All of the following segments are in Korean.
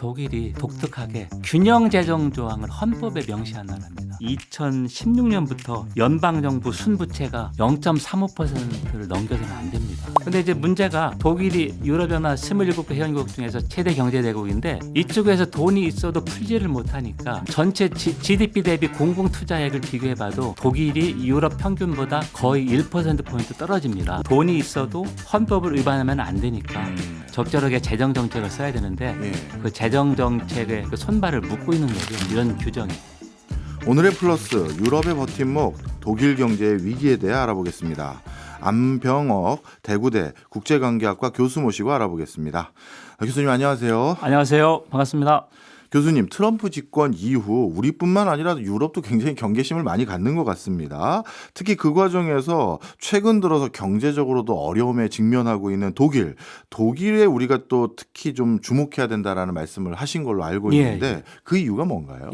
독일이 독특하게 균형 재정 조항을 헌법에 명시한 나라입니다. 2016년부터 연방정부 순부채가 0.35%를 넘겨서는 안 됩니다. 근데 이제 문제가 독일이 유럽연합 27개 회원국 중에서 최대 경제대국인데 이쪽에서 돈이 있어도 풀지를 못하니까 전체 GDP 대비 공공투자액을 비교해봐도 독일이 유럽 평균보다 거의 1%포인트 떨어집니다. 돈이 있어도 헌법을 위반하면 안 되니까 적절하게 재정정책을 써야 되는데 그 재정정책의 그 손발을 묶고 있는 거죠. 이런 규정이. 오늘의 플러스 유럽의 버팀목 독일 경제의 위기에 대해 알아보겠습니다. 안병억 대구대 국제관계학과 교수 모시고 알아보겠습니다. 교수님 안녕하세요. 안녕하세요. 반갑습니다. 교수님, 트럼프 집권 이후 우리뿐만 아니라 유럽도 굉장히 경계심을 많이 갖는 것 같습니다. 특히 그 과정에서 최근 들어서 경제적으로도 어려움에 직면하고 있는 독일에 우리가 또 특히 좀 주목해야 된다라는 말씀을 하신 걸로 알고 있는데 그 이유가 뭔가요?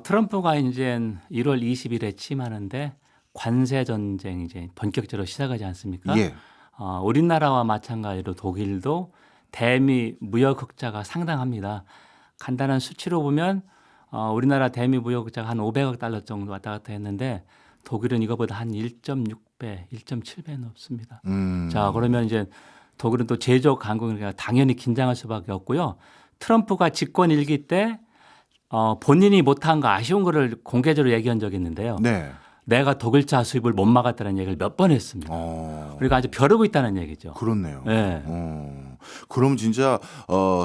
트럼프가 이제 1월 20일에 취임하는데 관세 전쟁 이제 본격적으로 시작하지 않습니까? 우리나라와 마찬가지로 독일도 대미 무역 흑자가 상당합니다. 간단한 수치로 보면 우리나라 대미 무역 흑자가 한 500억 달러 정도 왔다 갔다 했는데 독일은 이거보다 한 1.6배, 1.7배 높습니다. 자, 그러면 이제 독일은 또 제조업 강국이니까 당연히 긴장할 수밖에 없고요. 트럼프가 집권 일기 때 본인이 못한 거 아쉬운 거를 공개적으로 얘기한 적이 있는데요. 내가 독일차 수입을 못 막았다는 얘기를 몇 번 했습니다. 우리가 아주 벼르고 있다는 얘기죠. 그렇네요. 그럼 진짜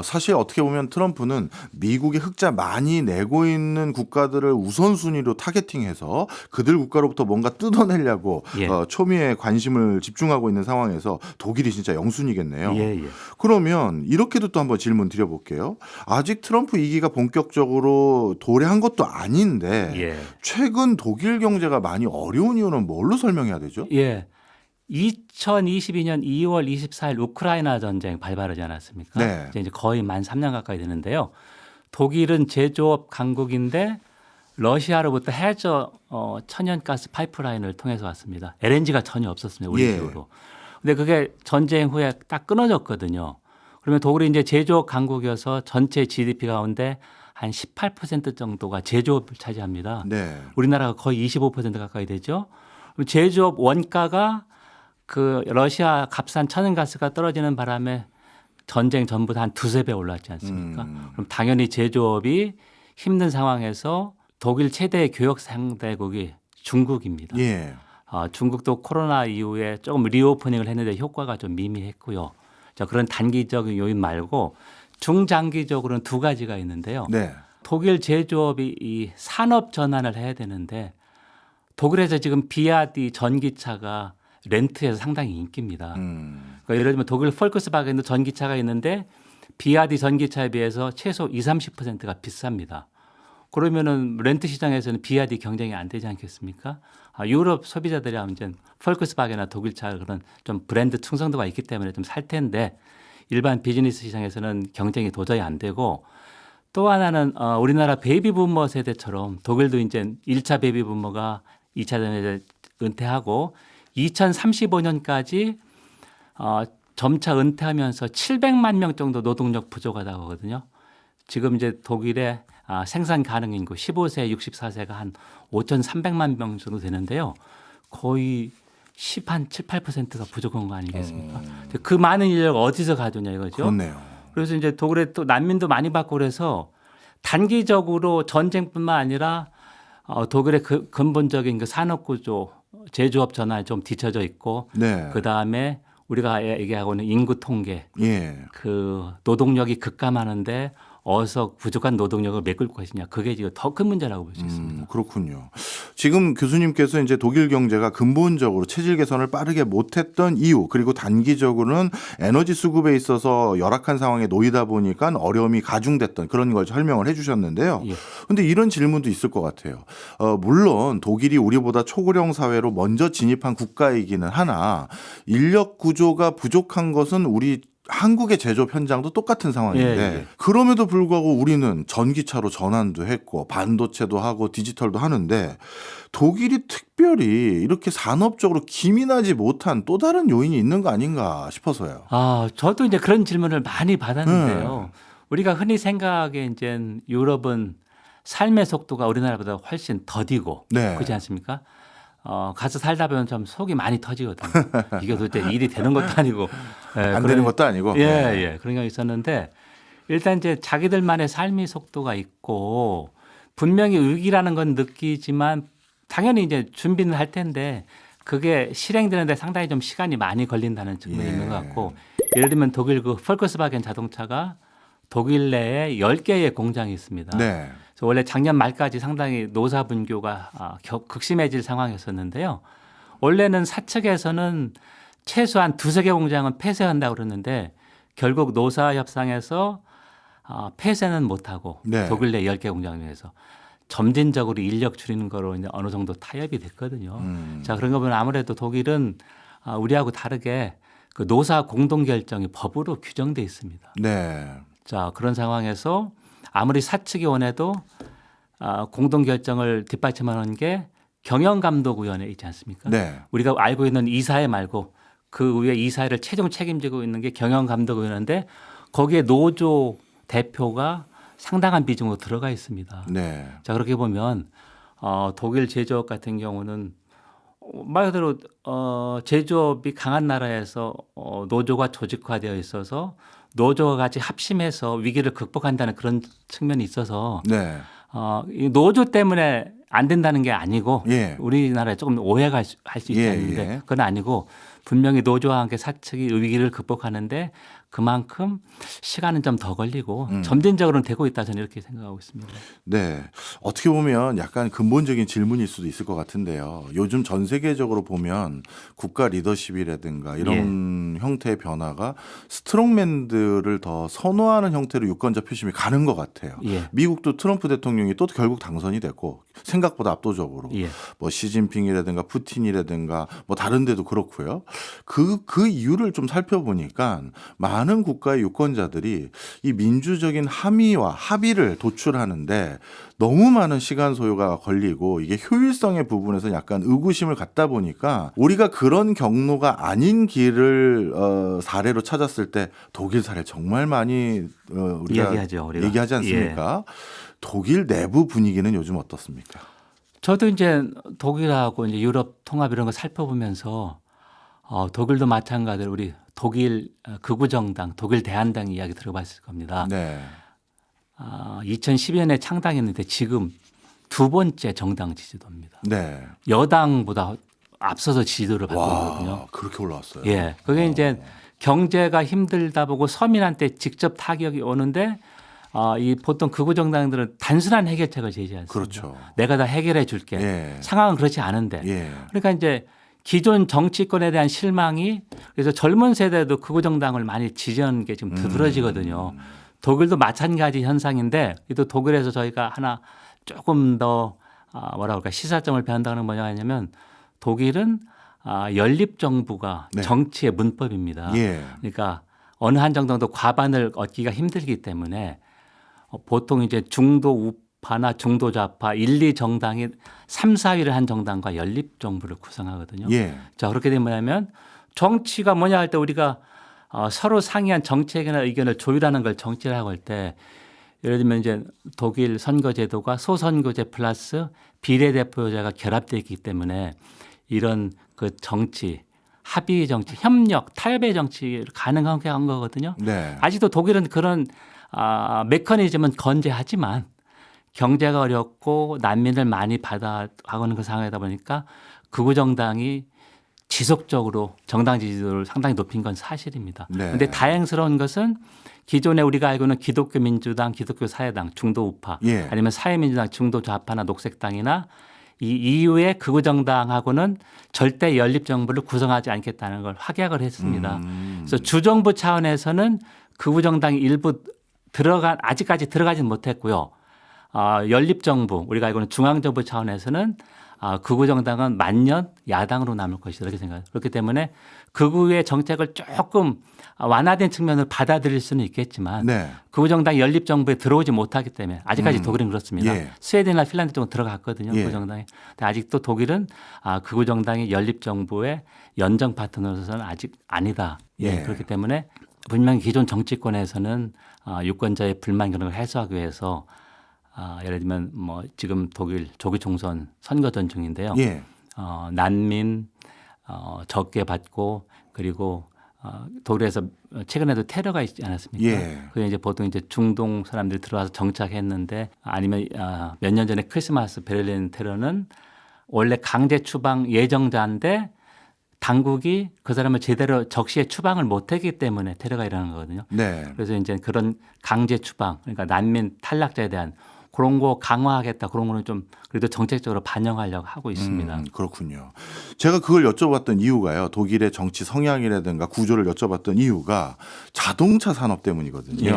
사실 어떻게 보면 트럼프는 미국의 흑자 많이 내고 있는 국가들을 우선순위로 타겟팅해서 그들 국가로부터 뭔가 뜯어내려고 초미의 관심을 집중하고 있는 상황에서 독일이 진짜 영순이겠네요. 그러면 이렇게도 또 한번 질문 드려볼게요. 아직 트럼프 2기가 본격적으로 도래한 것도 아닌데 최근 독일 경제가 많이 어려운 이유는 뭘로 설명해야 되죠? 2022년 2월 24일 우크라이나 전쟁 발발하지 않았습니까? 이제 거의 만 3년 가까이 되는데요. 독일은 제조업 강국인데 러시아로부터 해저 천연가스 파이프라인을 통해서 왔습니다. LNG가 전혀 없었습니다. 우리 쪽으로. 근데 그게 전쟁 후에 딱 끊어졌거든요. 그러면 독일이 이제 제조업 강국이어서 전체 GDP 가운데 한 18% 정도가 제조업을 차지합니다. 우리나라가 거의 25% 가까이 되죠. 제조업 원가가 그 러시아 값싼 천연가스가 떨어지는 바람에 전쟁 전보다 한 두세 배 올랐지 않습니까? 그럼 당연히 제조업이 힘든 상황에서 독일 최대 교역 상대국이 중국입니다. 중국도 코로나 이후에 조금 리오프닝을 했는데 효과가 좀 미미했고요. 자, 그런 단기적인 요인 말고 중장기적으로는 두 가지가 있는데요. 독일 제조업이 이 산업 전환을 해야 되는데 독일에서 지금 비아디 전기차가 렌트에서 상당히 인기입니다. 그러니까 예를 들면 독일 폴크스바겐도 전기차가 있는데 비아디 전기차에 비해서 최소 20-30%가 비쌉니다. 그러면은 렌트 시장에서는 비아디 경쟁이 안 되지 않겠습니까? 유럽 소비자들이 이제 폴크스바겐이나 독일차 그런 좀 브랜드 충성도가 있기 때문에 좀 살 텐데 일반 비즈니스 시장에서는 경쟁이 도저히 안 되고 또 하나는 우리나라 베이비 부머 세대처럼 독일도 이제 1차 베이비 부머가 2차 전에 은퇴하고 2035년까지 점차 은퇴하면서 700만 명 정도 노동력 부족하다고 하거든요. 지금 이제 독일의 생산 가능 인구 15세, 64세가 한 5,300만 명 정도 되는데요. 거의 7, 8%가 부족한 거 아니겠습니까? 그 많은 인력 어디서 가져오냐 이거죠. 그렇네요. 그래서 이제 독일에 또 난민도 많이 받고 그래서 단기적으로 전쟁뿐만 아니라 독일의 그 근본적인 그 산업 구조, 제조업 전환이 좀 뒤처져 있고 그 다음에 우리가 얘기하고 있는 인구 통계, 그 노동력이 급감하는데 어디서 부족한 노동력을 메꿀 것이냐 그게 지금 더 큰 문제라고 볼 수 있습니다. 그렇군요. 지금 교수님께서 이제 독일 경제가 근본적으로 체질 개선을 빠르게 못했던 이유 그리고 단기적으로는 에너지 수급에 있어서 열악한 상황에 놓이다 보니까 어려움이 가중됐던 그런 걸 설명을 해주셨는데요. 그런데 이런 질문도 있을 것 같아요. 물론 독일이 우리보다 초고령 사회로 먼저 진입한 국가이기는 하나 인력 구조가 부족한 것은 우리 한국의 제조업 현장도 똑같은 상황인데 그럼에도 불구하고 우리는 전기차로 전환도 했고 반도체도 하고 디지털도 하는데 독일이 특별히 이렇게 산업적으로 기민하지 못한 또 다른 요인이 있는 거 아닌가 싶어서요. 저도 이제 그런 질문을 많이 받았는데요. 우리가 흔히 생각하기에 이제 유럽은 삶의 속도가 우리나라보다 훨씬 더디고 네. 그렇지 않습니까? 가서 살다 보면 좀 속이 많이 터지거든요. 이게 도대체 일이 되는 것도 아니고 안 되는 것도 아니고. 예, 네. 예. 그런 게 있었는데 일단 이제 자기들만의 삶의 속도가 있고 분명히 위기라는 건 느끼지만 당연히 이제 준비는 할 텐데 그게 실행되는데 상당히 좀 시간이 많이 걸린다는 측면이 예. 있는 것 같고 예를 들면 독일 그 폴크스바겐 자동차가 독일 내에 10개의 공장이 있습니다. 네. 그래서 원래 작년 말까지 상당히 노사 분교가 극심해질 상황이었었는데요. 원래는 사측에서는 최소한 2-3개 공장은 폐쇄한다고 그러는데 결국 노사 협상에서 폐쇄는 못하고 네. 독일 내 10개 공장을 위해서 점진적으로 인력 줄이는 거로 이제 어느 정도 타협이 됐거든요. 자, 그런 거 보면 아무래도 독일은 우리하고 다르게 그 노사 공동 결정이 법으로 규정돼 있습니다. 네. 자, 그런 상황에서 아무리 사측이 원해도 공동 결정을 뒷받침하는 게 경영감독위원회 있지 않습니까? 네. 우리가 알고 있는 이사회 말고 그 위에 이사회를 최종 책임지고 있는 게 경영감독위원회인데 거기에 노조 대표가 상당한 비중으로 들어가 있습니다. 네. 자, 그렇게 보면 독일 제조업 같은 경우는 말 그대로 제조업이 강한 나라에서 노조가 조직화되어 있어서 노조가 같이 합심해서 위기를 극복한다는 그런 측면이 있어서 네. 이 노조 때문에 안 된다는 게 아니고 예. 우리나라에 조금 오해가 할 수 있지 예, 않는데 예. 그건 아니고 분명히 노조와 함께 사측이 위기를 극복하는데 그만큼 시간은 좀 더 걸리고 점진적으로는 되고 있다 저는 이렇게 생각하고 있습니다. 네. 어떻게 보면 약간 근본적인 질문일 수도 있을 것 같은데요. 요즘 전 세계적으로 보면 국가 리더십이라든가 이런 형태의 변화가 스트롱맨들을 더 선호하는 형태로 유권자 표심이 가는 것 같아요. 예. 미국도 트럼프 대통령이 또 결국 당선이 됐고 생각보다 압도적으로 예. 뭐 시진핑이라든가 푸틴이라든가 뭐 다른 데도 그렇고요. 그 이유를 좀 살펴보니까 많은 국가의 유권자들이 이 민주적인 함의와 합의를 도출하는데 너무 많은 시간 소요가 걸리고 이게 효율성의 부분에서 약간 의구심을 갖다 보니까 우리가 그런 경로가 아닌 길을 사례로 찾았을 때 독일 사례 정말 많이 우리가 이야기하죠, 우리가. 얘기하지 않습니까? 독일 내부 분위기는 요즘 어떻습니까? 저도 이제 독일하고 이제 유럽 통합 이런 거 살펴보면서 독일도 마찬가지로 우리 독일 극우 정당, 독일 대한당 이야기 들어봤을 겁니다. 네. 2012년에 창당했는데 지금 두 번째 정당 지지도입니다. 네. 여당보다 앞서서 지지도를 받고 있거든요. 와, 그렇게 올라왔어요. 예, 그게 이제 경제가 힘들다 보고 서민한테 직접 타격이 오는데 이 보통 극우 정당들은 단순한 해결책을 제시하지 않습니다. 그렇죠. 내가 다 해결해 줄게. 예. 상황은 그렇지 않은데. 예. 그러니까 이제 기존 정치권에 대한 실망이 그래서 젊은 세대도 극우 정당을 많이 지지하는 게 지금 두드러지거든요. 독일도 마찬가지 현상인데 또 독일에서 저희가 하나 조금 더 뭐라 그럴까 시사점을 배운다는 건 뭐냐면 독일은 연립 정부가 네. 정치의 문법입니다. 예. 그러니까 어느 한 정도 과반을 얻기가 힘들기 때문에 보통 이제 중도 우파나 중도 좌파 1, 2정당이 3, 4위를 한 정당과 연립 정부를 구성하거든요. 예. 자, 그렇게 되면 뭐냐면 정치가 뭐냐 할 때 우리가 서로 상이한 정책이나 의견을 조율하는 걸 정치라고 할 때 예를 들면 이제 독일 선거제도가 소선거제 플러스 비례대표제가 결합되어 있기 때문에 이런 그 정치, 합의 정치, 협력, 타협의 정치를 가능한 거거든요. 네. 아직도 독일은 그런 메커니즘은 건재하지만 경제가 어렵고 난민을 많이 받아가고 있는 그 상황이다 보니까 극우 정당이 지속적으로 정당 지지도를 상당히 높인 건 사실입니다. 그런데 네. 다행스러운 것은 기존에 우리가 알고 있는 기독교 민주당, 기독교 사회당, 중도 우파 예. 아니면 사회민주당, 중도 좌파나 녹색당이나 이 이후의 극우 정당하고는 절대 연립 정부를 구성하지 않겠다는 걸 확약을 했습니다. 그래서 주정부 차원에서는 극우 정당이 일부 아직까지 들어가지는 못했고요. 연립 정부 우리가 알고 있는 중앙정부 차원에서는 극우 정당은 만년 야당으로 남을 것이다 이렇게 생각해요. 그렇기 때문에 극우의 정책을 조금 완화된 측면을 받아들일 수는 있겠지만 네. 극우 정당이 연립 정부에 들어오지 못하기 때문에 아직까지 독일은 그렇습니다. 예. 스웨덴이나 핀란드 쪽은 들어갔거든요. 예. 극우 정당이. 근데 아직도 독일은 극우 정당이 연립 정부의 연정 파트너로서는 아직 아니다. 예. 예. 그렇기 때문에 분명히 기존 정치권에서는 유권자의 불만 그런 걸 해소하기 위해서 예를 들면 뭐 지금 독일 조기 총선 선거전 중인데요. 예. 난민 적게 받고 그리고 독일에서 최근에도 테러가 있지 않았습니까? 예. 그게 이제 보통 이제 중동 사람들이 들어와서 정착했는데 아니면 몇 년 전에 크리스마스 베를린 테러는 원래 강제 추방 예정자인데 당국이 그 사람을 제대로 적시에 추방을 못했기 때문에 테러가 일어난 거거든요. 네. 그래서 이제 그런 강제 추방, 그러니까 난민 탈락자에 대한 그런 거 강화하겠다 그런 거는 좀 그래도 정책적으로 반영하려고 하고 있습니다. 그렇군요. 제가 그걸 여쭤봤던 이유가요. 독일의 정치 성향이라든가 구조를 여쭤봤던 이유가 자동차 산업 때문이거든요. 예.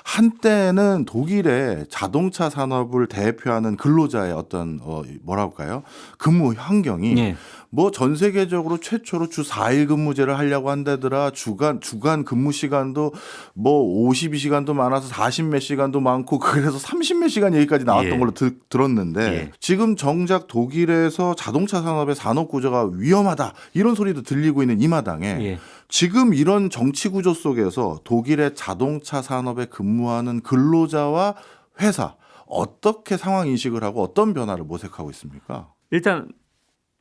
한때는 독일의 자동차 산업을 대표하는 근로자의 어떤 뭐라고 할까요? 근무 환경이 예. 뭐 전 세계적으로 최초로 주 4일 근무제를 하려고 한다더라. 주간 근무 시간도 뭐 52시간도 많아서 40 몇 시간도 많고 그래서 30 몇 시간 얘기까지 나왔던 예. 걸로 들었는데 예. 지금 정작 독일에서 자동차 산업의 산업 구조가 위험하다 이런 소리도 들리고 있는 이 마당에 예. 지금 이런 정치 구조 속에서 독일의 자동차 산업에 근무하는 근로자와 회사 어떻게 상황 인식을 하고 어떤 변화를 모색하고 있습니까? 일단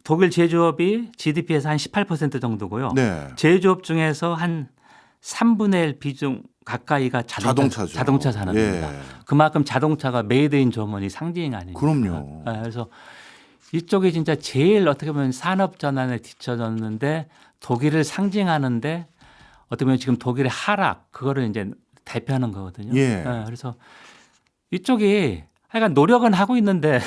독일 제조업이 GDP에서 한 18% 정도고요. 네. 제조업 중에서 한 3분의 1 비중 가까이가 자동차죠. 자동차 산업입니다. 예. 그만큼 자동차가 메이드 인 저머니 상징 아닙니까? 그럼요. 그래서 이쪽이 진짜 제일 어떻게 보면 산업 전환에 뒤처졌는데 독일을 상징하는데 어떻게 보면 지금 독일의 하락 그거를 이제 대표하는 거거든요. 예. 그래서 이쪽이 하여간 노력은 하고 있는데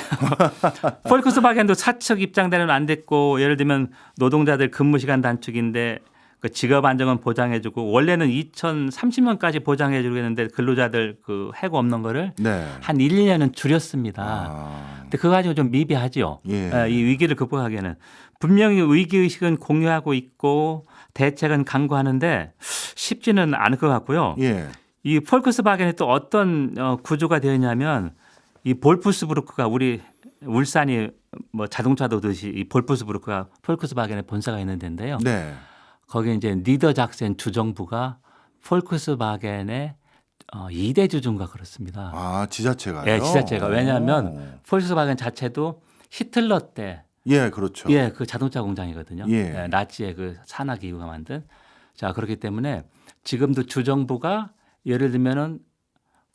폴크스바겐도 사측 입장대로는 안 됐고 예를 들면 노동자들 근무 시간 단축인데 그 직업 안정은 보장해주고 원래는 2030년까지 보장해주고 했는데 근로자들 그 해고 없는 거를 네. 한 1, 2년은 줄였습니다. 근데 그거 가지고 좀 미비하죠. 예. 이 위기를 극복하기에는 분명히 위기의식은 공유하고 있고 대책은 강구하는데 쉽지는 않을 것 같고요. 예. 이 폴크스바겐이 또 어떤 구조가 되어 있냐면 이 볼프스부르크가 우리 울산이 뭐 자동차도 듯이 이 볼프스부르크가 폴크스바겐의 본사가 있는 데인데요. 네. 거기 이제 니더작센 주정부가 폴크스바겐의 2대 주주인가 그렇습니다. 아, 지자체가요? 예, 지자체가. 왜냐하면 폴크스바겐 자체도 히틀러 때 예, 그렇죠. 예, 그 자동차 공장이거든요. 예. 예, 나치의 그 산하 기구가 만든. 자, 그렇기 때문에 지금도 주정부가 예를 들면은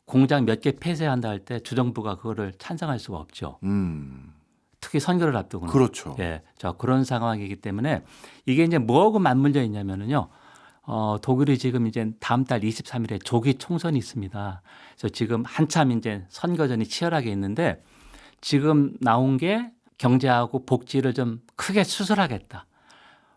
공장 몇 개 폐쇄한다 할 때 주정부가 그거를 찬성할 수가 없죠. 특히 선거를 앞두고는. 그렇죠. 예. 자, 그런 상황이기 때문에 이게 이제 뭐하고 맞물려 있냐면은요. 독일이 지금 이제 다음 달 23일에 조기 총선이 있습니다. 그래서 지금 한참 이제 선거전이 치열하게 있는데 지금 나온 게 경제하고 복지를 좀 크게 수술하겠다.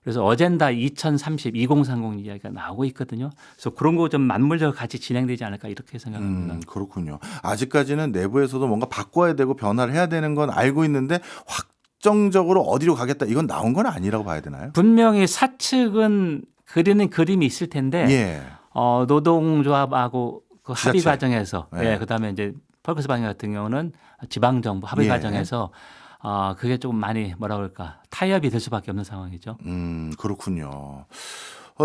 그래서 어젠다 2030, 2030 이야기가 나오고 있거든요. 그래서 그런 거 좀 맞물려 같이 진행되지 않을까 이렇게 생각합니다. 그렇군요. 아직까지는 내부에서도 뭔가 바꿔야 되고 변화를 해야 되는 건 알고 있는데 확정적으로 어디로 가겠다 이건 나온 건 아니라고 봐야 되나요? 분명히 사측은 그리는 그림이 있을 텐데 예. 노동조합하고 그 합의 지자체. 과정에서 예. 예, 그다음에 이제 펄크스바겐 같은 경우는 지방정부 합의 예. 과정에서 그게 조금 많이 뭐라 그럴까 타협이 될 수밖에 없는 상황이죠. 그렇군요.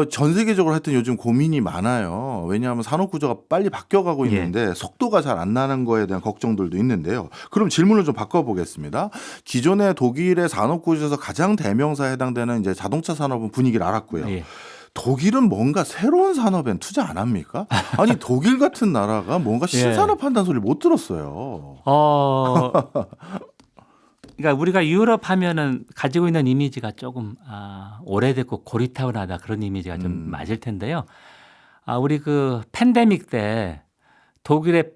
전 세계적으로 하여튼 요즘 고민이 많아요. 왜냐하면 산업 구조가 빨리 바뀌어가고 있는데 속도가 잘 안 나는 거에 대한 걱정들도 있는데요. 그럼 질문을 좀 바꿔보겠습니다. 기존의 독일의 산업 구조에서 가장 대명사에 해당되는 이제 자동차 산업은 분위기를 알았고요. 예. 독일은 뭔가 새로운 산업엔 투자 안 합니까? 아니 독일 같은 나라가 뭔가 신산업 한다는 소리 못 들었어요. 그러니까 우리가 유럽 하면은 가지고 있는 이미지가 조금 오래됐고 고리타분하다 그런 이미지가 좀 맞을 텐데요. 우리 그 팬데믹 때 독일의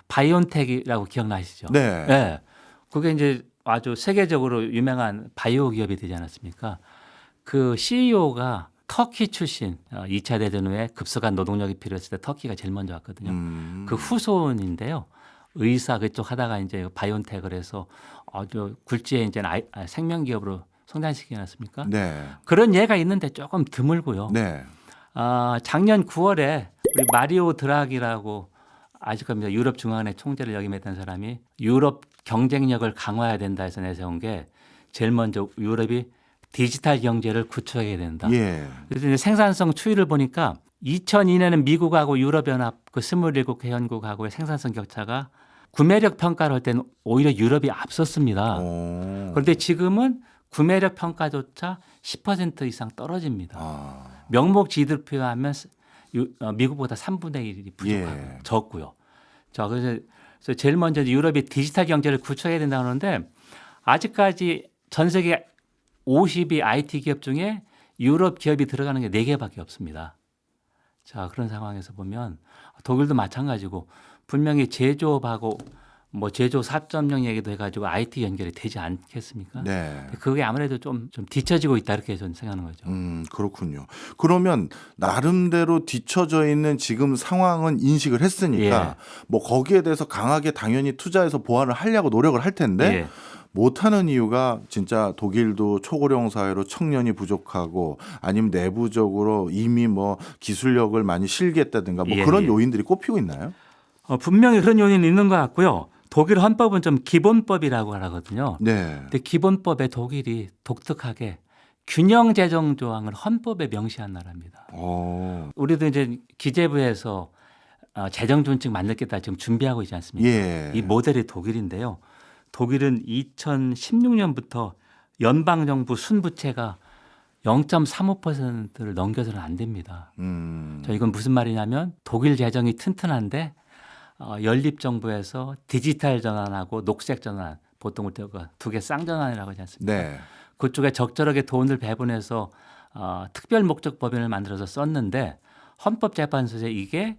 바이온텍이라고 기억나시죠? 네. 네. 그게 이제 아주 세계적으로 유명한 바이오 기업이 되지 않았습니까? 그 CEO가 터키 출신 2차 대전 후에 급속한 노동력이 필요했을 때 터키가 제일 먼저 왔거든요. 그 후손인데요. 의사 그쪽 하다가 이제 바이온텍을 해서 아주 굴지의 이제 생명 기업으로 성장시키지 않았습니까? 네. 그런 예가 있는데 조금 드물고요. 네. 작년 9월에 우리 마리오 드라기라고 아실 겁니다. 유럽 중앙은행 총재를 역임했던 사람이 유럽 경쟁력을 강화해야 된다 해서 내세운 게 제일 먼저 유럽이 디지털 경제를 구축해야 된다. 예. 그래서 이제 생산성 추이를 보니까 2002년에는 미국하고 유럽연합 그 27개 회원국하고의 생산성 격차가 구매력 평가를 할 때는 오히려 유럽이 앞섰습니다. 그런데 지금은 구매력 평가조차 10% 이상 떨어집니다. 명목 GDP로 하면 미국보다 3분의 1이 부족하고 예. 적고요. 자, 그래서 제일 먼저 유럽이 디지털 경제를 구축해야 된다고 하는데 아직까지 전 세계 50위 IT 기업 중에 유럽 기업이 들어가는 게 4개밖에 없습니다. 자, 그런 상황에서 보면 독일도 마찬가지고 분명히 제조업하고 뭐 제조 4.0 얘기도 해가지고 IT 연결이 되지 않겠습니까? 네. 그게 아무래도 좀 뒤처지고 있다 이렇게 저는 생각하는 거죠. 그렇군요. 그러면 나름대로 뒤처져 있는 지금 상황은 인식을 했으니까 예. 뭐 거기에 대해서 강하게 당연히 투자해서 보완을 하려고 노력을 할 텐데 예. 못하는 이유가 진짜 독일도 초고령 사회로 청년이 부족하고 아니면 내부적으로 이미 뭐 기술력을 많이 실기했다든가 뭐 예, 그런 예. 요인들이 꼽히고 있나요? 분명히 그런 요인이 있는 것 같고요. 독일 헌법은 좀 기본법이라고 하거든요. 네. 근데 기본법에 독일이 독특하게 균형 재정 조항을 헌법에 명시한 나라입니다. 우리도 이제 기재부에서 재정 준칙 만들겠다 지금 준비하고 있지 않습니까? 예. 이 모델이 독일인데요. 독일은 2016년부터 연방 정부 순부채가 0.35%를 넘겨서는 안 됩니다. 자, 이건 무슨 말이냐면 독일 재정이 튼튼한데 연립 정부에서 디지털 전환하고 녹색 전환 보통 두 개 쌍전환이라고 하지 않습니까? 네. 그쪽에 적절하게 돈을 배분해서 특별 목적 법인을 만들어서 썼는데 헌법재판소에 이게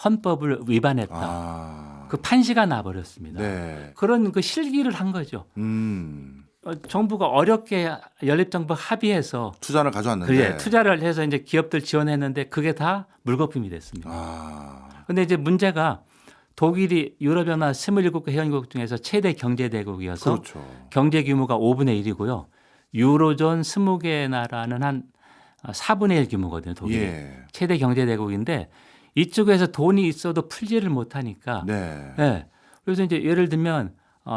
헌법을 위반했다. 그 판시가 나버렸습니다. 네. 그런 그 실기를 한 거죠. 정부가 어렵게 연립정부 합의해서 투자를 가져왔는데 그래, 투자를 해서 이제 기업들 지원했는데 그게 다 물거품이 됐습니다. 그런데 이제 문제가 독일이 유럽연합 27개 회원국 중에서 최대 경제대국이어서 그렇죠. 경제 규모가 5분의 1이고요. 유로존 20개 나라는 한 4분의 1 규모거든요. 독일이. 예. 최대 경제대국인데 이쪽에서 돈이 있어도 풀지를 못하니까. 네. 네. 그래서 이제 예를 들면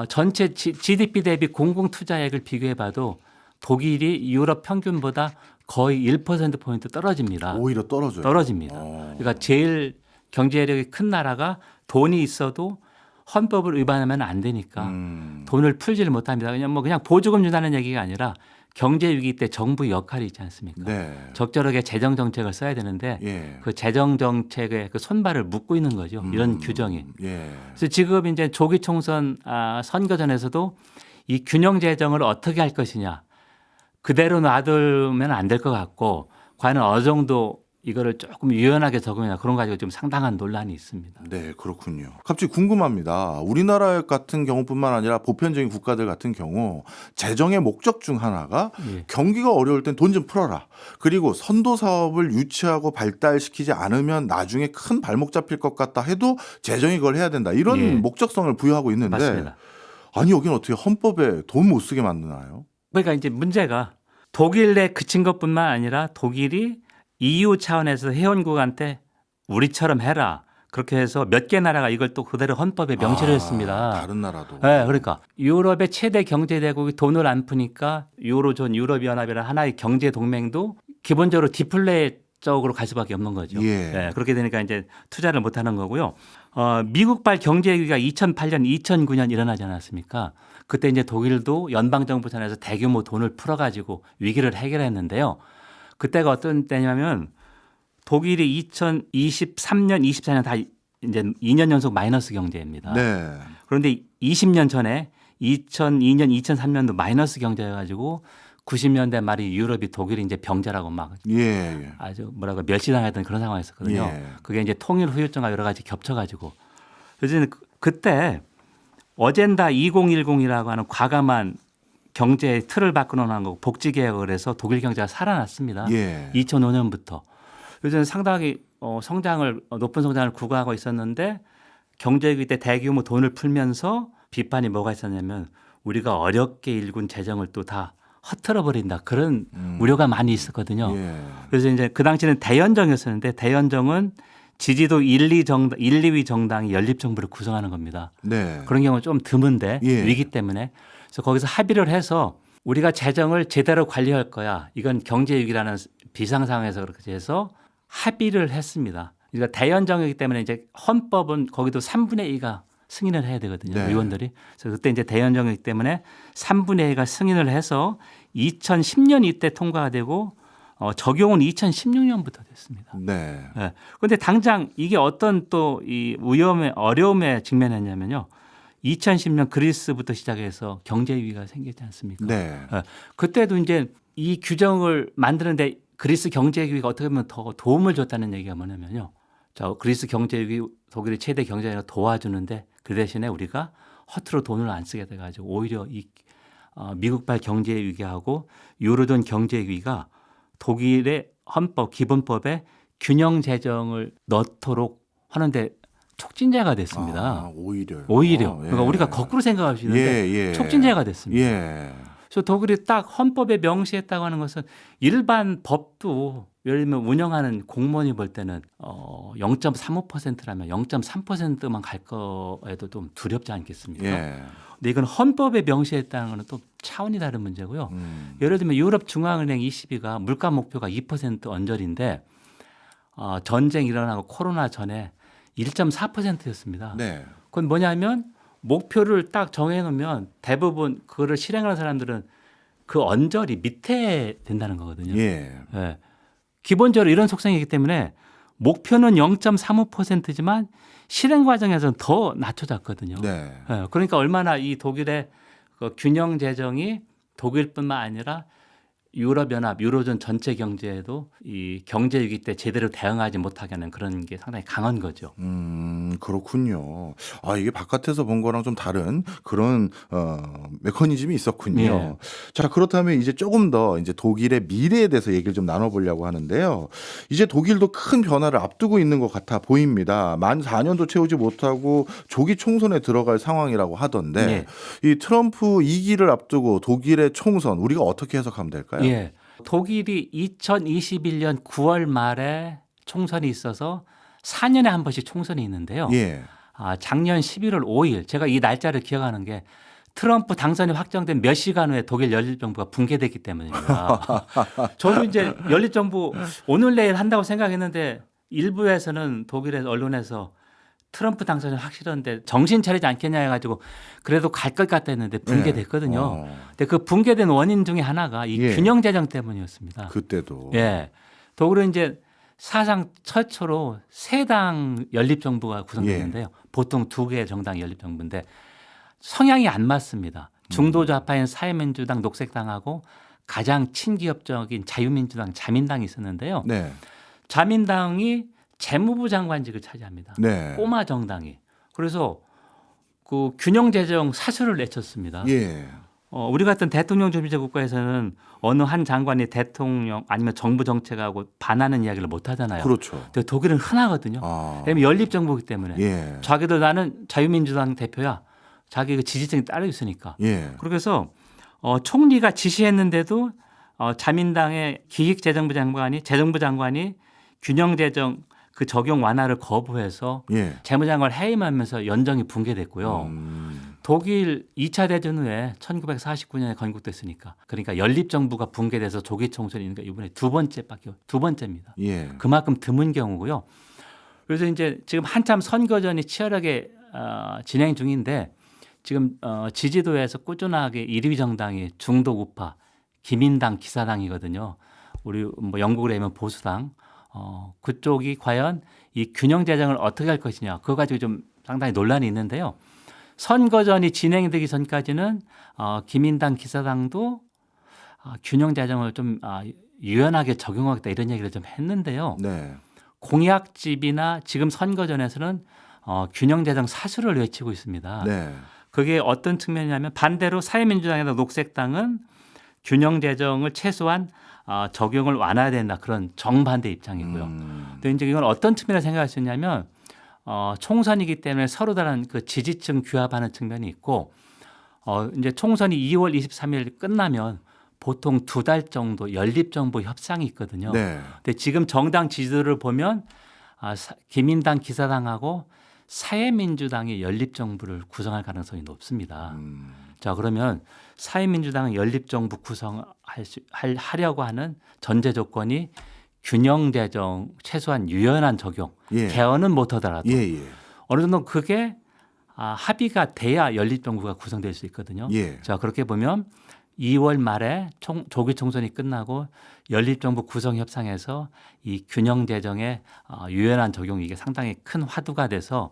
전체 GDP 대비 공공투자액을 비교해봐도 독일이 유럽 평균보다 거의 1%포인트 떨어집니다. 오히려 떨어져요. 떨어집니다. 그러니까 제일 경제력이 큰 나라가 돈이 있어도 헌법을 위반하면 안 되니까 돈을 풀지를 못합니다. 그냥 보조금 준다는 얘기가 아니라 경제 위기 때 정부 역할이 있지 않습니까? 네. 적절하게 재정 정책을 써야 되는데 예. 그 재정 정책의 그 손발을 묶고 있는 거죠. 이런 규정이. 예. 그래서 지금 이제 조기 총선 선거전에서도 이 균형 재정을 어떻게 할 것이냐 그대로 놔두면 안 될 것 같고 과연 어느 정도 이거를 조금 유연하게 적용이나 그런 가지고 좀 상당한 논란이 있습니다. 네, 그렇군요. 갑자기 궁금합니다. 우리나라 같은 경우뿐만 아니라 보편적인 국가들 같은 경우 재정의 목적 중 하나가 예. 경기가 어려울 땐 돈 좀 풀어라. 그리고 선도 사업을 유치하고 발달시키지 않으면 나중에 큰 발목 잡힐 것 같다 해도 재정이 그걸 해야 된다. 이런 예. 목적성을 부여하고 있는데 맞습니다. 아니 여기는 어떻게 헌법에 돈 못 쓰게 만드나요? 그러니까 이제 문제가 독일 내 그친 것뿐만 아니라 독일이 EU 차원에서 회원국한테 우리처럼 해라. 그렇게 해서 몇 개 나라가 이걸 또 그대로 헌법에 명시를 했습니다. 다른 나라도. 네, 그러니까 유럽의 최대 경제 대국이 돈을 안 푸니까 유로존 유럽연합이라는 하나의 경제 동맹도 기본적으로 디플레적으로 갈 수밖에 없는 거죠. 예. 네, 그렇게 되니까 이제 투자를 못 하는 거고요. 미국발 경제 위기가 2008년, 2009년 일어나지 않았습니까? 그때 이제 독일도 연방 정부 차원에서 대규모 돈을 풀어 가지고 위기를 해결했는데요. 그때가 어떤 때냐면 독일이 2023년, 24년 다 이제 2년 연속 마이너스 경제입니다. 네. 그런데 20년 전에 2002년, 2003년도 마이너스 경제여가지고 90년대 말이 유럽이 독일이 이제 병자라고 막 예. 아주 뭐라고 멸시당했던 그런 상황이었거든요. 예. 그게 이제 통일 후유증과 여러 가지 겹쳐가지고 그래서 그때 어젠다 2010이라고 하는 과감한 경제의 틀을 바꾸는 거고 복지 개혁을 해서 독일 경제가 살아났습니다. 예. 2005년부터 요즘 상당히 높은 성장을 구가하고 있었는데 경제 위기 때 대규모 돈을 풀면서 비판이 뭐가 있었냐면 우리가 어렵게 일군 재정을 또 다 허틀어 버린다 그런 우려가 많이 있었거든요. 예. 그래서 이제 그 당시는 대연정이었었는데 대연정은 지지도 1, 2위 정당이 연립정부를 구성하는 겁니다. 네. 그런 경우는 좀 드문데 예. 위기 때문에 그래서 거기서 합의를 해서 우리가 재정을 제대로 관리할 거야. 이건 경제 위기라는 비상 상황에서 그렇게 해서 합의를 했습니다. 그러니까 대연정이기 때문에 이제 헌법은 거기도 3분의 2가 승인을 해야 되거든요. 네. 의원들이. 그래서 그때 이제 대연정이기 때문에 3분의 2가 승인을 해서 2010년 이때 통과가 되고 적용은 2016년부터 됐습니다. 네. 그때도 이제 이 규정을 만드는데 그리스 경제 위기가 어떻게 보면 더 도움을 줬다는 얘기가 뭐냐면요. 그리스 경제 위기 독일이 최대 경제가 도와주는데 그 대신에 우리가 허투루 돈을 안 쓰게 돼가지고 오히려 이 미국발 경제 위기하고 유로존 경제 위기가 독일의 헌법 기본법에 균형 재정을 넣도록 하는데 촉진제가 됐습니다. 오히려요. 그러니까 우리가 거꾸로 생각할 수 있는데 촉진제가 됐습니다. 그래서 독일이 딱 헌법에 명시했다고 하는 것은 일반 법도 예를 들면 운영하는 공무원이 볼 때는 0.35%라면 0.3%만 갈 거에도 좀 두렵지 않겠습니까? 근데 이건 헌법에 명시했다는 것은 또 차원이 다른 문제고요. 예를 들면 유럽 중앙은행 ECB가 물가 목표가 2% 언저리인데 전쟁 일어나고 코로나 전에 1.4%였습니다. 그건 뭐냐면 목표를 딱 정해놓으면 대부분 그거를 실행하는 사람들은 그 언저리 밑에 된다는 거거든요. 기본적으로 이런 속성이기 때문에 목표는 0.35%지만 실행 과정에서는 더 낮춰졌거든요. 그러니까 얼마나 이 독일의 그 균형 재정이 독일뿐만 아니라 유럽연합, 유로존 전체 경제에도 이 경제 위기 때 제대로 대응하지 못하게 하는 그런 게 상당히 강한 거죠. 그렇군요. 이게 바깥에서 본 거랑 좀 다른 그런 메커니즘이 있었군요. 자, 그렇다면 이제 조금 더 이제 독일의 미래에 대해서 얘기를 좀 나눠보려고 하는데요. 이제 독일도 큰 변화를 앞두고 있는 것 같아 보입니다. 만 4년도 채우지 못하고 조기 총선에 들어갈 상황이라고 하던데 이 트럼프 2기를 앞두고 독일의 총선 우리가 어떻게 해석하면 될까요? 독일이 2021년 9월 말에 총선이 있어서 4년에 한 번씩 총선이 있는데요. 작년 11월 5일 제가 이 날짜를 기억하는 게 트럼프 당선이 확정된 몇 시간 후에 독일 연립정부가 붕괴됐기 때문입니다. 저도 이제 연립정부 오늘 내일 한다고 생각했는데 일부에서는 독일의 언론에서 트럼프 당선이 확실한데 정신 차리지 않겠냐 해가지고 그래도 갈 것 같다 했는데 붕괴됐거든요. 근데 그 붕괴된 원인 중에 하나가 이 균형 재정 때문이었습니다. 그때도. 독일은 이제 사상 최초로 세 당 연립정부가 구성됐는데요. 보통 두 개의 정당 연립정부인데 성향이 안 맞습니다. 중도 좌파인 사회민주당, 녹색당하고 가장 친기업적인 자유민주당, 자민당이 있었는데요. 자민당이 재무부 장관직을 차지합니다. 꼬마 정당이. 그래서 그 균형 재정 사수를 내쳤습니다. 우리 같은 대통령 중심제 국가에서는 어느 한 장관이 대통령 아니면 정부 정책하고 반하는 이야기를 못 하잖아요. 근데 독일은 흔하거든요. 왜냐하면 연립정부이기 때문에. 자기도 나는 자유민주당 대표야. 자기 그 지지층이 따로 있으니까. 그래서 총리가 지시했는데도 자민당의 기획재정부 장관이 균형 재정 그 적용 완화를 거부해서 재무장관을 해임하면서 연정이 붕괴됐고요. 독일 2차 대전 후에 1949년에 건국됐으니까 그러니까 연립정부가 붕괴돼서 조기 총선이니까 이번에 두 번째입니다. 그만큼 드문 경우고요. 그래서 이제 지금 한참 선거전이 치열하게 진행 중인데 지금 지지도에서 꾸준하게 1위 정당이 중도 우파 기민당 기사당이거든요. 우리 뭐 영국으로 하면 보수당. 그쪽이 과연 이 균형 재정을 어떻게 할 것이냐 그거 가지고 좀 상당히 논란이 있는데요. 선거전이 진행되기 전까지는 기민당 기사당도 균형 재정을 좀 유연하게 적용하겠다 이런 얘기를 좀 했는데요. 공약집이나 지금 선거전에서는 균형 재정 사수를 외치고 있습니다. 그게 어떤 측면이냐면 반대로 사회민주당이나 녹색당은 균형 재정을 최소한 적용을 완화해야 된다 그런 정반대 입장이고요. 근데 이제 이건 어떤 측면에서 생각할 수 있냐면 총선이기 때문에 서로 다른 그 지지층 규합하는 측면이 있고 이제 총선이 2월 23일 끝나면 보통 2달 정도 연립정부 협상이 있거든요. 근데 지금 정당 지지도를 보면 기민당 기사당하고 사회민주당이 연립정부를 구성할 가능성이 높습니다. 자 그러면 사회민주당은 연립정부 구성하려고 하는 전제 조건이 균형 재정 최소한 유연한 적용 예. 개헌은 못하더라도 예, 예. 어느 정도 그게 합의가 돼야 연립정부가 구성될 수 있거든요. 예. 자 그렇게 보면 2월 말에 조기 총선이 끝나고 연립정부 구성 협상에서 이 균형 재정의 유연한 적용이 이게 상당히 큰 화두가 돼서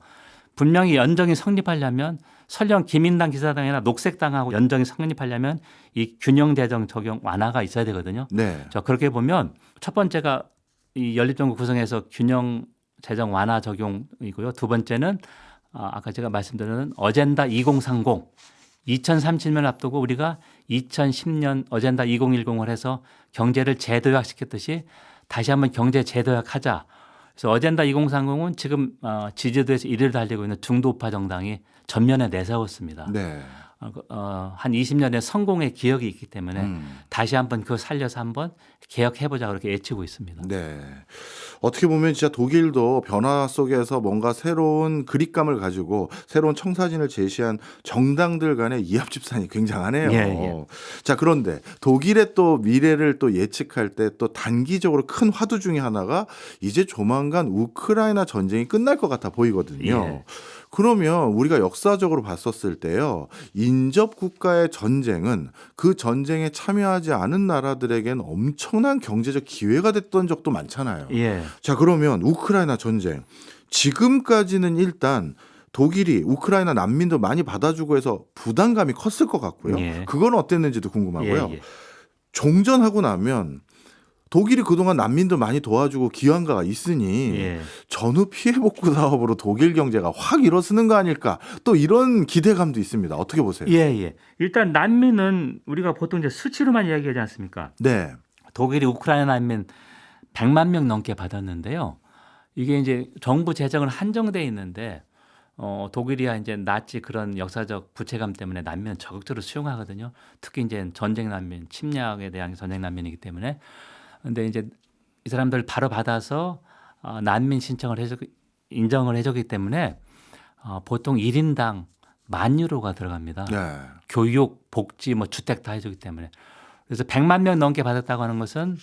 분명히 연정이 성립하려면 설령 기민당, 기사당이나 녹색당하고 연정이 성립하려면 이 균형 재정 적용 완화가 있어야 되거든요. 네. 자 그렇게 보면 첫 번째가 이 연립정부 구성에서 균형 재정 완화 적용이고요. 두 번째는 아까 제가 말씀드린 어젠다 2030 2037년 앞두고 우리가 2010년 어젠다 2010을 해서 경제를 재도약시켰듯이 다시 한번 경제 재도약하자. 그래서 어젠다 2030은 지금 지지도에서 1위를 달리고 있는 중도우파 정당이 전면에 내세웠습니다. 네. 한 20년의 성공의 기억이 있기 때문에 다시 한번 그거 살려서 한번 개혁해보자 그렇게 외치고 있습니다. 네. 어떻게 보면 진짜 독일도 변화 속에서 뭔가 새로운 그립감을 가지고 새로운 청사진을 제시한 정당들 간의 이합집산이 굉장하네요. 예, 예. 자, 그런데 독일의 또 미래를 또 예측할 때 또 단기적으로 큰 화두 중에 하나가 이제 조만간 우크라이나 전쟁이 끝날 것 같아 보이거든요. 예. 그러면 우리가 역사적으로 봤었을 때요, 인접 국가의 전쟁은 그 전쟁에 참여하지 않은 나라들에겐 엄청난 경제적 기회가 됐던 적도 많잖아요. 예. 자, 그러면 우크라이나 전쟁 지금까지는 일단 독일이 우크라이나 난민도 많이 받아주고 해서 부담감이 컸을 것 같고요. 예. 그건 어땠는지도 궁금하고요. 예, 예. 종전하고 나면 독일이 그동안 난민들 많이 도와주고 기여한가가 있으니 예. 전후 피해 복구 사업으로 독일 경제가 확 일어서는 거 아닐까, 또 이런 기대감도 있습니다. 어떻게 보세요? 예, 예. 일단 난민은 우리가 보통 이제 수치로만 이야기하지 않습니까? 네. 독일이 우크라이나 난민 100만 명 넘게 받았는데요. 이게 이제 정부 재정은 한정돼 있는데 독일이야 이제 나치 그런 역사적 부채감 때문에 난민은 적극적으로 수용하거든요. 특히 이제 전쟁 난민, 침략에 대한 전쟁 난민이기 때문에. 근데 이제 이 사람들 바로 받아서 난민 신청을 인정을 해줬기 때문에 보통 1인당 10,000유로가 들어갑니다. 네. 교육, 복지, 뭐 주택 다 해주기 때문에. 그래서 100만 명 넘게 받았다고 하는 것은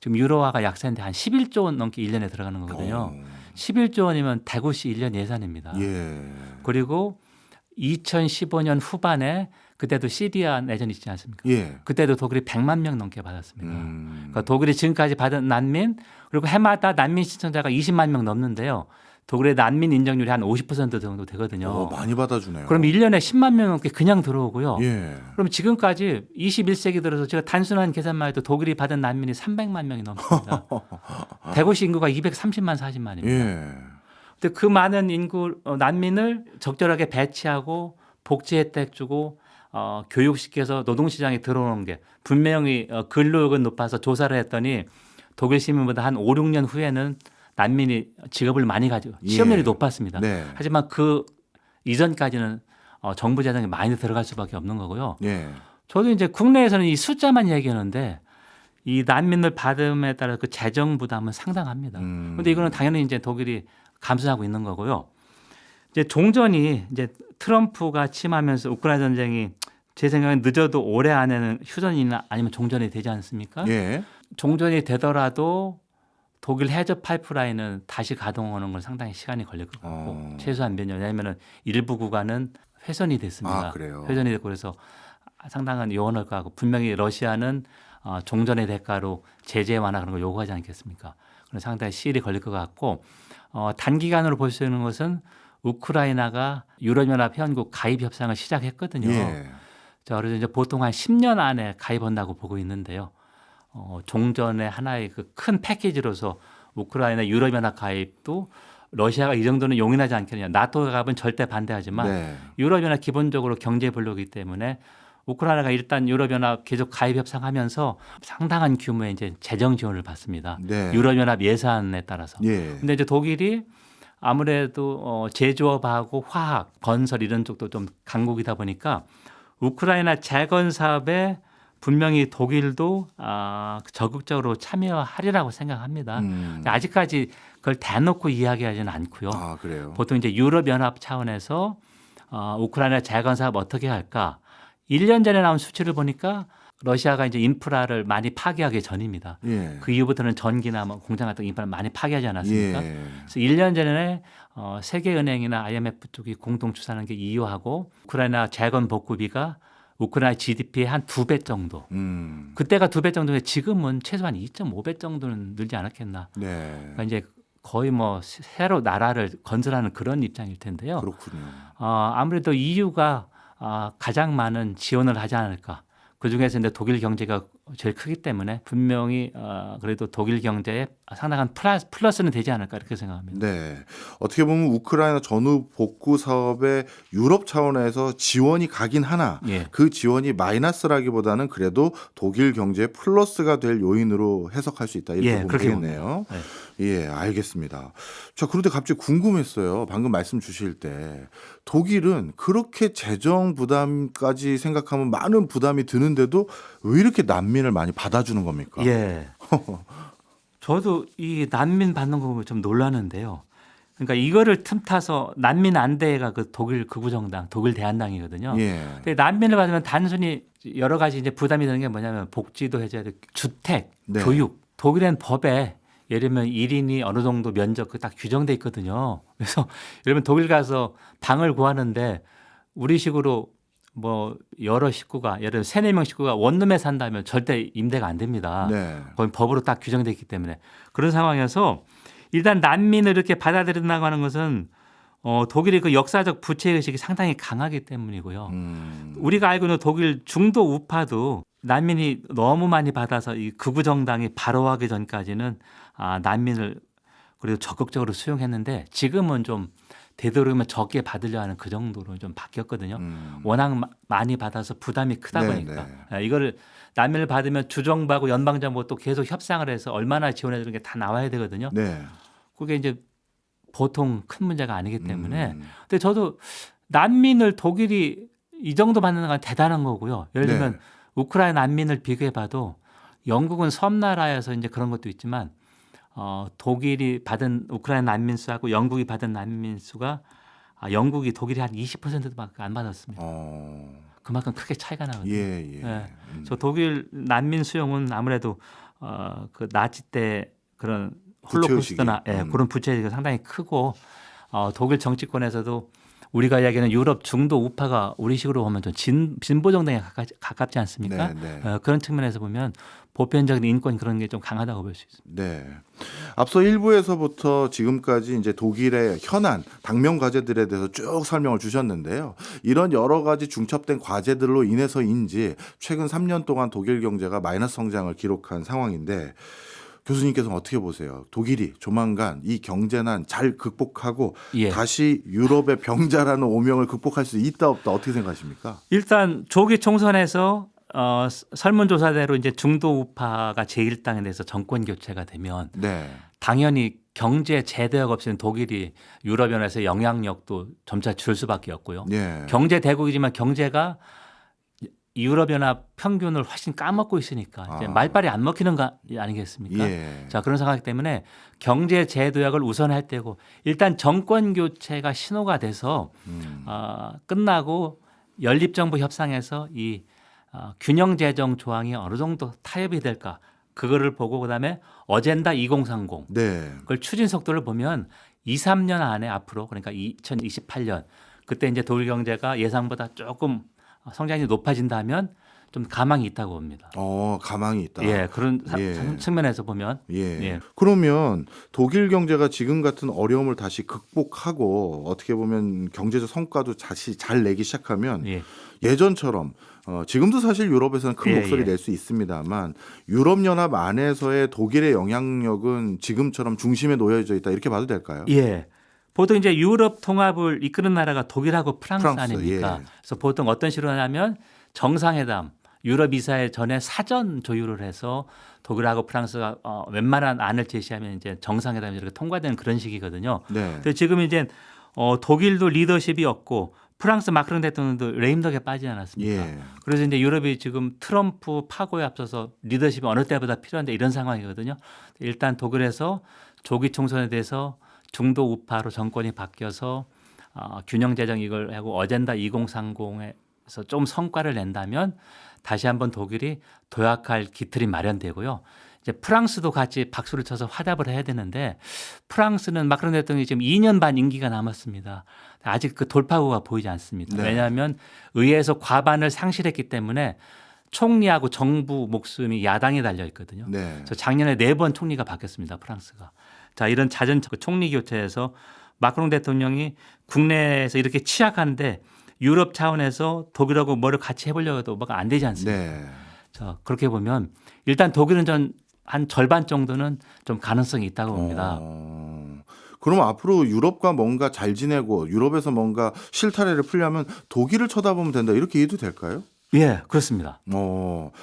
지금 유로화가 약세인데 한 11조 원 넘게 1년에 들어가는 거거든요. 11조 원이면 대구시 1년 예산입니다. 예. 그리고 2015년 후반에 그때도 시리아 내전 있지 않습니까? 예. 그때도 독일이 100만 명 넘게 받았습니다. 그러니까 음. 독일이 지금까지 받은 난민 그리고 해마다 난민 신청자가 20만 명 넘는데요. 독일의 난민 인정률이 한 50% 정도 되거든요. 많이 받아주네요. 그럼 1년에 10만 명 넘게 그냥 들어오고요. 예. 그럼 지금까지 21세기 들어서 제가 단순한 계산만 해도 독일이 받은 난민이 300만 명이 넘습니다. 대구시 인구가 230만 40만입니다. 예. 근데 그 많은 인구 난민을 적절하게 배치하고 복지 혜택 주고 교육시켜서 노동시장에 들어오는 게 분명히 근로역은 높아서 조사를 했더니 독일 시민보다 한 5, 6년 후에는 난민이 직업을 많이 가지고 취업률이 예. 높았습니다. 네. 하지만 그 이전까지는 정부 재정이 많이 들어갈 수밖에 없는 거고요. 예. 저도 이제 국내에서는 이 숫자만 얘기하는데 이 난민을 받음에 따라 그 재정 부담은 상당합니다. 그런데 이거는 당연히 이제 독일이 감수하고 있는 거고요. 이제 종전이 이제 트럼프가 침하면서 우크라이나 전쟁이 제 생각엔 늦어도 올해 안에는 휴전이나 아니면 종전이 되지 않습니까? 예. 종전이 되더라도 독일 해저 파이프라인은 다시 가동하는 건 상당히 시간이 걸릴 것 같고 최소한 몇 년. 왜냐하면 일부 구간은 훼손이 됐습니다. 그래요. 훼손이 됐고 그래서 상당한 요원할 것 같고 분명히 러시아는 종전의 대가로 제재 완화 그런 걸 요구하지 않겠습니까? 그래서 상당히 시일이 걸릴 것 같고 단기간으로 볼 수 있는 것은 우크라이나가 유럽연합 회원국 가입 협상을 시작했거든요. 예. 자, 그래서 이제 보통 한 10년 안에 가입한다고 보고 있는데요. 종전의 하나의 그 큰 패키지로서 우크라이나 유럽연합 가입도 러시아가 이 정도는 용인하지 않겠느냐. 나토 가입은 절대 반대하지만 네. 유럽연합 기본적으로 경제 블록이기 때문에 우크라이나가 일단 유럽연합 계속 가입 협상하면서 상당한 규모의 이제 재정 지원을 받습니다. 네. 유럽연합 예산에 따라서. 예. 근데 이제 독일이 아무래도 제조업하고 화학, 건설 이런 쪽도 좀 강국이다 보니까 우크라이나 재건 사업에 분명히 독일도 적극적으로 참여하리라고 생각합니다. 아직까지 그걸 대놓고 이야기하지는 않고요. 그래요. 보통 이제 유럽연합 차원에서 우크라이나 재건 사업 어떻게 할까? 1년 전에 나온 수치를 보니까 러시아가 이제 인프라를 많이 파괴하기 전입니다. 예. 그 이후부터는 전기나 뭐 공장 같은 인프라를 많이 파괴하지 않았습니까? 예. 그래서 1년 전에 세계은행이나 IMF 쪽이 공동 추산한 게 이유하고 우크라이나 재건 복구비가 우크라이나 GDP의 한 2배 정도. 그때가 2배 정도에 지금은 최소한 2.5배 정도는 늘지 않았겠나. 네. 그러니까 이제 거의 뭐 새로 나라를 건설하는 그런 입장일 텐데요. 그렇군요. 아무래도 EU가 가장 많은 지원을 하지 않을까. 그 중에서 이제 독일 경제가 제일 크기 때문에 분명히 그래도 독일 경제에 상당한 플러스는 되지 않을까 이렇게 생각합니다. 네. 어떻게 보면 우크라이나 전후 복구 사업에 유럽 차원에서 지원이 가긴 하나 예. 그 지원이 마이너스라기보다는 그래도 독일 경제에 플러스가 될 요인으로 해석할 수 있다. 이렇게 예, 보면 그렇게 되겠네요. 봅니다. 예, 알겠습니다. 자, 그런데 갑자기 궁금했어요. 방금 말씀 주실 때 독일은 그렇게 재정 부담까지 생각하면 많은 부담이 드는데도 왜 이렇게 난민을 많이 받아주는 겁니까? 예. 저도 이 난민 받는 거 보면 좀 놀라는데요. 그러니까 이거를 틈타서 난민 안대가 그 독일 극우정당, 독일 대한당이거든요. 예. 근데 난민을 받으면 단순히 여러 가지 이제 부담이 되는 게 뭐냐면 복지도 해줘야 돼, 주택, 네. 교육. 독일엔 법에 예를 들면 1인이 어느 정도 면적 그 딱 규정돼 있거든요. 그래서 예를 들면 독일 가서 방을 구하는데 우리식으로 뭐 여러 식구가 예를 들면 3-4명 식구가 원룸에 산다면 절대 임대가 안 됩니다. 네. 거기 법으로 딱 규정돼 있기 때문에 그런 상황에서 일단 난민을 이렇게 받아들인다고 하는 것은 독일의 그 역사적 부채 의식이 상당히 강하기 때문이고요. 우리가 알고 있는 독일 중도 우파도 난민이 너무 많이 받아서 이 극우 정당이 발효하기 전까지는 난민을 그래도 적극적으로 수용했는데 지금은 좀 되도록이면 적게 받으려 하는 그 정도로 좀 바뀌었거든요. 워낙 많이 받아서 부담이 크다 네, 보니까 이거를 난민을 받으면 주정부하고 연방정부 또 계속 협상을 해서 얼마나 지원해 주는 게 다 나와야 되거든요. 네. 그게 이제 보통 큰 문제가 아니기 때문에. 근데 저도 난민을 독일이 이 정도 받는 건 대단한 거고요. 예를 들면 네. 우크라이나 난민을 비교해 봐도 영국은 섬나라여서 이제 그런 것도 있지만 독일이 받은 우크라이나 난민 수하고 영국이 받은 난민 수가 영국이 독일이 한 20%밖에 안 받았습니다. 그만큼 크게 차이가 나거든요. 예. 예. 저 독일 난민 수용은 아무래도 그 나치 때 그런 홀로코스트나 그런 부채가 상당히 크고 독일 정치권에서도 우리가 이야기하는 유럽 중도 우파가 우리식으로 보면 좀 진보 정당에 가깝지 않습니까? 네. 그런 측면에서 보면 보편적인 인권 그런 게 좀 강하다고 볼 수 있습니다. 네. 앞서 1부에서부터 지금까지 이제 독일의 현안 당면 과제들에 대해서 쭉 설명을 주셨는데요. 이런 여러 가지 중첩된 과제들로 인해서인지 최근 3년 동안 독일 경제가 마이너스 성장을 기록한 상황인데 교수님께서는 어떻게 보세요? 독일이 조만간 이 경제난 잘 극복하고 다시 유럽의 병자라는 오명을 극복할 수 있다 없다 어떻게 생각하십니까? 일단 조기 총선에서 설문조사대로 이제 중도 우파가 제1당에 대해서 정권 교체가 되면 당연히 경제 제대가 없이는 독일이 유럽연합에서 영향력도 점차 줄 수밖에 없고요. 경제 대국이지만 경제가 유럽연합 평균을 훨씬 까먹고 있으니까 이제 말빨이 안 먹히는 거 아니겠습니까? 자, 그런 상황이기 때문에 경제 제도약을 우선할 때고 일단 정권 교체가 신호가 돼서 끝나고 연립정부 협상에서 이 균형 재정 조항이 어느 정도 타협이 될까 그거를 보고 그다음에 어젠다 2030 그걸 추진 속도를 보면 2-3년 안에 앞으로 그러니까 2028년 그때 이제 독일 경제가 예상보다 조금 성장이 높아진다면 좀 가망이 있다고 봅니다. 가망이 있다. 그런 측면에서 보면. 그러면 독일 경제가 지금 같은 어려움을 다시 극복하고 어떻게 보면 경제적 성과도 다시 잘 내기 시작하면 예전처럼 지금도 사실 유럽에서는 큰 목소리 낼 수 있습니다만 유럽연합 안에서의 독일의 영향력은 지금처럼 중심에 놓여져 있다 이렇게 봐도 될까요? 보통 이제 유럽 통합을 이끄는 나라가 독일하고 프랑스 아닙니까? 그래서 보통 어떤 식으로 하냐면 정상회담, 유럽 이사회 전에 사전 조율을 해서 독일하고 프랑스가 웬만한 안을 제시하면 이제 정상회담이 이렇게 통과되는 그런 식이거든요. 근데 지금 이제 독일도 리더십이 없고 프랑스 마크롱 대통령도 레임덕에 빠지지 않았습니까? 그래서 이제 유럽이 지금 트럼프 파고에 앞서서 리더십이 어느 때보다 필요한데 이런 상황이거든요. 일단 독일에서 조기 총선에 대해서 중도 우파로 정권이 바뀌어서 균형 재정 이걸 하고 어젠다 2030에 관계에서 좀 성과를 낸다면 다시 한번 독일이 도약할 기틀이 마련되고요. 이제 프랑스도 같이 박수를 쳐서 화답을 해야 되는데 프랑스는 마크롱 대통령이 지금 2년 반 임기가 남았습니다. 아직 그 돌파구가 보이지 않습니다. 네. 왜냐하면 의회에서 과반을 상실했기 때문에 총리하고 정부 목숨이 야당에 달려 있거든요. 네. 그래서 작년에 4번 총리가 바뀌었습니다. 프랑스가. 자, 이런 잦은 총리 교체에서 마크롱 대통령이 국내에서 이렇게 취약한데 유럽 차원에서 독일하고 뭐를 같이 해보려고 해도 뭐가 안 되지 않습니까? 네. 자, 그렇게 보면 일단 독일은 한 절반 정도는 좀 가능성이 있다고 봅니다. 그럼 앞으로 유럽과 뭔가 잘 지내고 유럽에서 뭔가 실타래를 풀려면 독일을 쳐다보면 된다 이렇게 이해도 될까요? 예, 그렇습니다.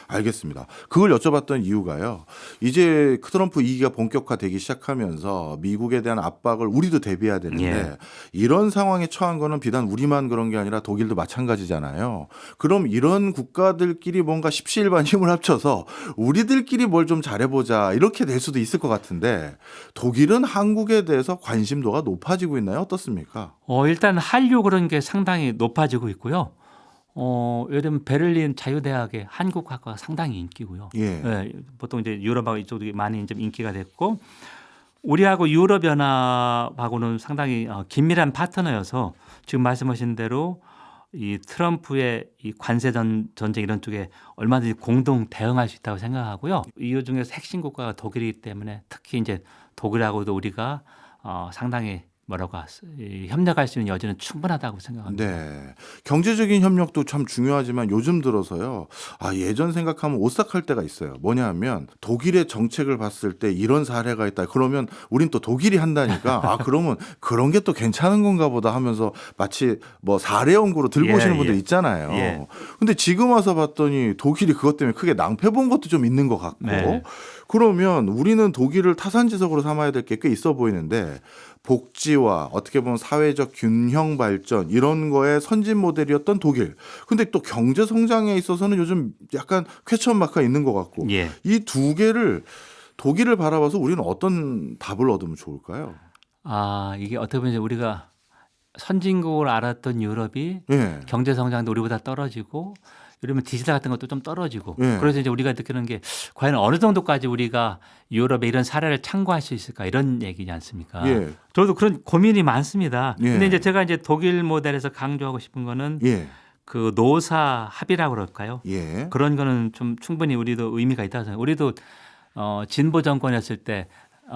알겠습니다. 그걸 여쭤봤던 이유가요. 이제 트럼프 2기가 본격화되기 시작하면서 미국에 대한 압박을 우리도 대비해야 되는데 예. 이런 상황에 처한 거는 비단 우리만 그런 게 아니라 독일도 마찬가지잖아요. 그럼 이런 국가들끼리 뭔가 십시일반 힘을 합쳐서 우리들끼리 뭘 좀 잘해보자 이렇게 될 수도 있을 것 같은데 독일은 한국에 대해서 관심도가 높아지고 있나요? 어떻습니까? 일단 한류 그런 게 상당히 높아지고 있고요. 요즘 베를린 자유대학의 한국학과가 상당히 인기고요. 예. 예, 보통 이제 유럽하고 이쪽도 많이 좀 인기가 됐고 우리하고 유럽연합하고는 상당히 긴밀한 파트너여서 지금 말씀하신 대로 이 트럼프의 이 관세 전쟁 이런 쪽에 얼마든지 공동 대응할 수 있다고 생각하고요. 이 중에서 핵심 국가가 독일이기 때문에 특히 이제 독일하고도 우리가 상당히 협력할 수 있는 여지는 충분하다고 생각합니다. 네. 경제적인 협력도 참 중요하지만 요즘 들어서요. 예전 생각하면 오싹할 때가 있어요. 뭐냐 하면 독일의 정책을 봤을 때 이런 사례가 있다. 그러면 우린 또 독일이 한다니까 그러면 그런 게 또 괜찮은 건가 보다 하면서 마치 뭐 사례 연구로 들고 오시는 분들 있잖아요. 예. 근데 지금 와서 봤더니 독일이 그것 때문에 크게 낭패 본 것도 좀 있는 것 같고 네. 그러면 우리는 독일을 타산지석으로 삼아야 될 게 꽤 있어 보이는데 복지와 어떻게 보면 사회적 균형 발전 이런 거에 선진 모델이었던 독일. 근데 또 경제 성장에 있어서는 요즘 약간 퀘스천 마크가 있는 것 같고 예. 이 두 개를 독일을 바라봐서 우리는 어떤 답을 얻으면 좋을까요? 이게 어떻게 보면 이제 우리가 선진국으로 알았던 유럽이 예. 경제 성장도 우리보다 떨어지고 이러면 디지털 같은 것도 좀 떨어지고 예. 그래서 이제 우리가 느끼는 게 과연 어느 정도까지 우리가 유럽의 이런 사례를 참고할 수 있을까 이런 얘기지 않습니까? 예. 저도 그런 고민이 많습니다. 예. 근데 이제 제가 이제 독일 모델에서 강조하고 싶은 거는 예. 그 노사 합의라고 그럴까요? 예. 그런 거는 좀 충분히 우리도 의미가 있다고 생각해요. 우리도 진보 정권이었을 때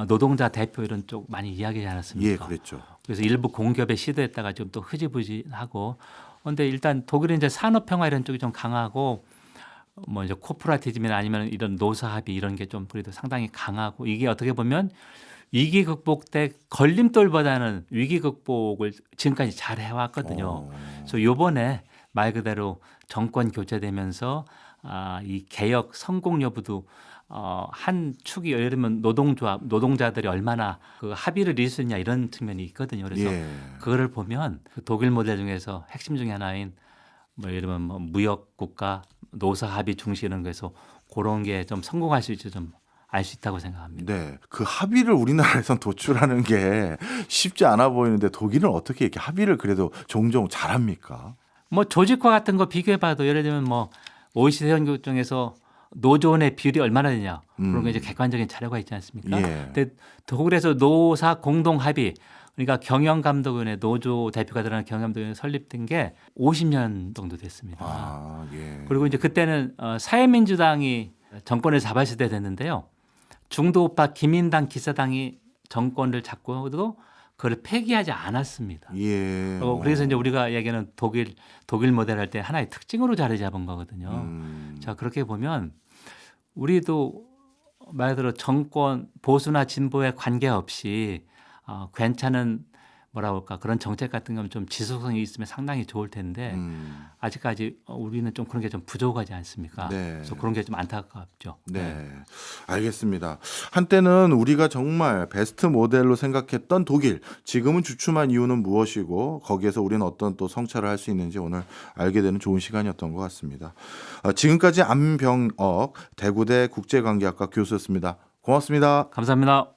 노동자 대표 이런 쪽 많이 이야기하지 않았습니까? 예, 그랬죠. 그래서 일부 공기업에 시도했다가 좀 또 흐지부지하고 그런데 일단 독일은 이제 산업평화 이런 쪽이 좀 강하고 뭐 이제 코퍼레티즘이나 아니면 이런 노사 합의 이런 게 좀 그래도 상당히 강하고 이게 어떻게 보면 위기 극복 때 걸림돌보다는 위기 극복을 지금까지 잘 해왔거든요. 그래서 이번에 말 그대로 정권 교체되면서 이 개혁 성공 여부도 한 축이 예를 들면 노동자들이 얼마나 그 합의를 이룰 수 있냐 이런 측면이 있거든요. 그래서 예. 그거를 보면 그 독일 모델 중에서 핵심 중에 하나인 뭐 예를 들면 뭐 무역 국가 노사 합의 중시 이런 거에서 그런 게 좀 성공할 수 있지 좀 알 수 있다고 생각합니다. 네. 그 합의를 우리나라에선 도출하는 게 쉽지 않아 보이는데 독일은 어떻게 이렇게 합의를 그래도 종종 잘합니까? 뭐 조직화 같은 거 비교해봐도 예를 들면 뭐 OECD 연구 중에서 노조원의 비율이 얼마나 되냐 그런 게 이제 객관적인 자료가 있지 않습니까? 예. 근데 독일에서 노사 공동 합의 그러니까 경영감독원의 노조 대표가 들어가는 경영감독원이 설립된 게 50년 정도 됐습니다. 예. 그리고 이제 그때는 사회민주당이 정권을 잡았을 때 됐는데요. 중도우파 기민당 기사당이 정권을 잡고도 그걸 폐기하지 않았습니다. 예. 그래서 이제 우리가 얘기하는 독일 모델 할 때 하나의 특징으로 자리 잡은 거거든요. 자, 그렇게 보면 우리도 말 그대로 정권 보수나 진보에 관계없이 괜찮은 뭐라고 할까 그런 정책 같은 건 좀 지속성이 있으면 상당히 좋을 텐데 아직까지 우리는 좀 그런 게 좀 부족하지 않습니까? 네. 그래서 그런 게 좀 안타깝죠. 네, 알겠습니다. 한때는 우리가 정말 베스트 모델로 생각했던 독일, 지금은 주춤한 이유는 무엇이고 거기에서 우리는 어떤 또 성찰을 할 수 있는지 오늘 알게 되는 좋은 시간이었던 것 같습니다. 지금까지 안병억 대구대 국제관계학과 교수였습니다. 고맙습니다. 감사합니다.